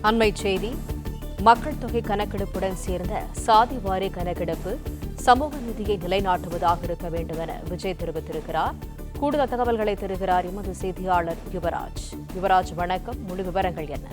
அண்மை செய்தி. மக்கள் தொகை கணக்கெடுப்புடன் சேர்ந்த சாதி வாரி கணக்கெடுப்பு சமூக நீதியை நிலைநாட்டுவதாக இருக்க வேண்டும் என விஜய் தெரிவித்திருக்கிறார். கூடுதல் தகவல்களை தருகிறார் எமது செய்தியாளர் யுவராஜ். யுவராஜ், வணக்கம். முழு விவரங்கள் என்ன?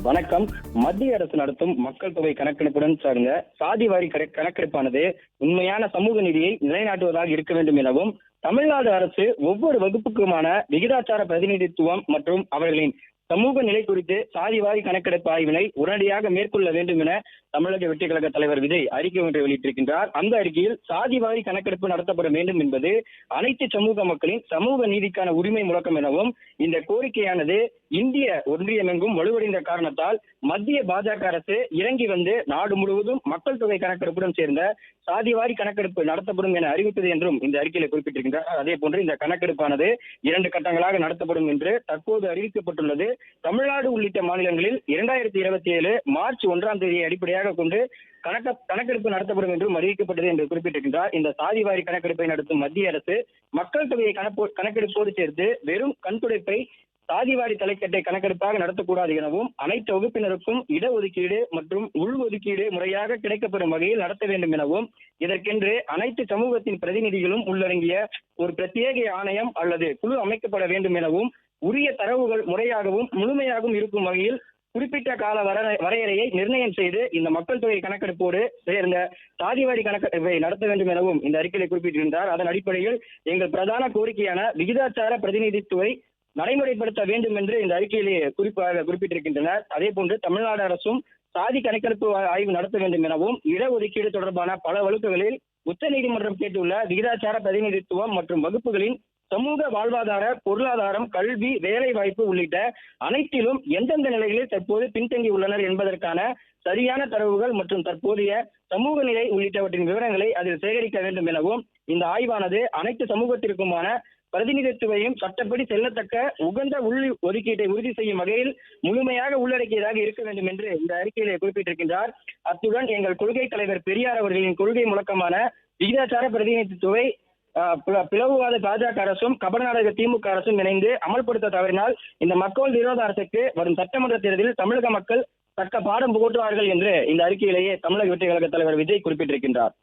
வணக்கம். மத்திய அரசு நடத்தும் மக்கள் தொகை கணக்கெடுப்புடன் சார்ந்த சாதிவாரி கணக்கெடுப்பானது உண்மையான சமூக நீதியை நிலைநாட்டுவதாக இருக்க வேண்டும் எனவும், தமிழ்நாடு அரசு ஒவ்வொரு வகுப்புக்குமான விகிதாச்சார பிரதிநிதித்துவம் மற்றும் அவர்களின் சமூக நிலை குறித்து சாதிவாரி கணக்கெடுப்பு ஆய்வினை உடனடியாக மேற்கொள்ள வேண்டும் என தமிழக வெற்றி கழக தலைவர் விஜய் அறிக்கை ஒன்றை வெளியிட்டிருக்கின்றார். அந்த அறிக்கையில் சாதிவாரி கணக்கெடுப்பு நடத்தப்பட வேண்டும் என்பது அனைத்து சமூக மக்களின் சமூக நீதிக்கான உரிமை முழக்கம் எனவும், இந்த கோரிக்கையானது இந்திய ஒன்றியமெங்கும் வலுவடைந்த காரணத்தால் மத்திய பாஜக அரசு இறங்கி வந்து நாடு முழுவதும் மக்கள் தொகை கணக்கெடுப்புடன் சேர்ந்த சாதிவாரி கணக்கெடுப்பு நடத்தப்படும் என அறிவித்தது என்றும் இந்த அறிக்கையில் குறிப்பிட்டிருக்கின்றார். அதே போன்று இந்த கணக்கெடுப்பானது 2 கட்டங்களாக நடத்தப்படும் என்று தற்போது அறிவிக்கப்பட்டுள்ளது. தமிழ்நாடு உள்ளிட்ட மாநிலங்களில் 2027 மார்ச் 1ஆம் தேதியை அடிப்படையாக கொண்டு கணக்கெடுப்பு நடத்தப்படும் என்றும் அறிவிக்கப்பட்டது என்று குறிப்பிட்டிருக்கின்றார். இந்த சாதிவாரி கணக்கெடுப்பை நடத்தும் மத்திய அரசு மக்கள் தொகையை கணக்கெடுப்போடு சேர்த்து வெறும் கண்துடைப்பை சாதிவாரி தலைக்கட்டை கணக்கெடுப்பாக நடத்தக்கூடாது எனவும், அனைத்து வகுப்பினருக்கும் இடஒதுக்கீடு மற்றும் உள்ஒதுக்கீடு முறையாக கிடைக்கப்பெறும் வகையில் நடத்த வேண்டும் எனவும், இதற்கென்று அனைத்து சமூகத்தின் பிரதிநிதிகளும் உள்ளடங்கிய ஒரு பிரத்யேக ஆணையம் அல்லது குழு அமைக்கப்பட வேண்டும் எனவும், உரிய தரவுகள் முறையாகவும் முழுமையாகவும் இருக்கும் வகையில் குறிப்பிட்ட கால வரையறையை நிர்ணயம் செய்து இந்த மக்கள் தொகை கணக்கெடுப்போடு சேர்ந்த சாதிவாரி கணக்கெடுப்பை நடத்த வேண்டும் எனவும் இந்த அறிக்கையில் குறிப்பிட்டிருந்தார். அதன் அடிப்படையில் எங்கள் பிரதான கோரிக்கையான விகிதாச்சார பிரதிநிதித்துவை நடைமுறைப்படுத்த வேண்டும் என்று இந்த அறிக்கையிலே குறிப்பிட்டிருக்கின்றனர். அதே போன்று தமிழ்நாடு அரசும் சாதி கணக்கெடுப்பு ஆய்வு நடத்த வேண்டும் எனவும், இடஒதுக்கீடு தொடர்பான பல வழக்குகளில் உச்சநீதிமன்றம் கேட்டுள்ள விகிதாச்சார பிரதிநிதித்துவம் மற்றும் வகுப்புகளின் சமூக வாழ்வாதார, பொருளாதாரம், கல்வி, வேலை வாய்ப்பு உள்ளிட்ட அனைத்திலும் எந்தெந்த நிலைகளில் தற்போது பின்தங்கி உள்ளனர் என்பதற்கான சரியான தரவுகள் மற்றும் தற்போதைய சமூக நிலை உள்ளிட்டவற்றின் விவரங்களை அதில் சேகரிக்க வேண்டும் எனவும், இந்த ஆய்வானது அனைத்து சமூகத்திற்குமான பிரதிநிதித்துவையும் சட்டப்படி செல்லத்தக்க உகந்த உள் ஒதுக்கீட்டை உறுதி செய்யும் வகையில் முழுமையாக உள்ளடக்கியதாக இருக்க வேண்டும் என்று இந்த அறிக்கையிலே குறிப்பிட்டிருக்கின்றார். அத்துடன் எங்கள் கொள்கை தலைவர் பெரியார் அவர்களின் கொள்கை முழக்கமான விகிதாச்சார பிரதிநிதித்துவை பிளவுவாத பாஜக அரசும் கபடநாடக திமுக அரசும் இணைந்து அமல்படுத்த தவறினால் இந்த மக்கள் விரோத அரசுக்கு வரும் சட்டமன்ற தேர்தலில் தமிழக மக்கள் தக்க பாடம் புகட்டுவார்கள் என்று இந்த அறிக்கையிலேயே தமிழக வெற்றி கழக தலைவர் விஜய் குறிப்பிட்டிருக்கின்றார்.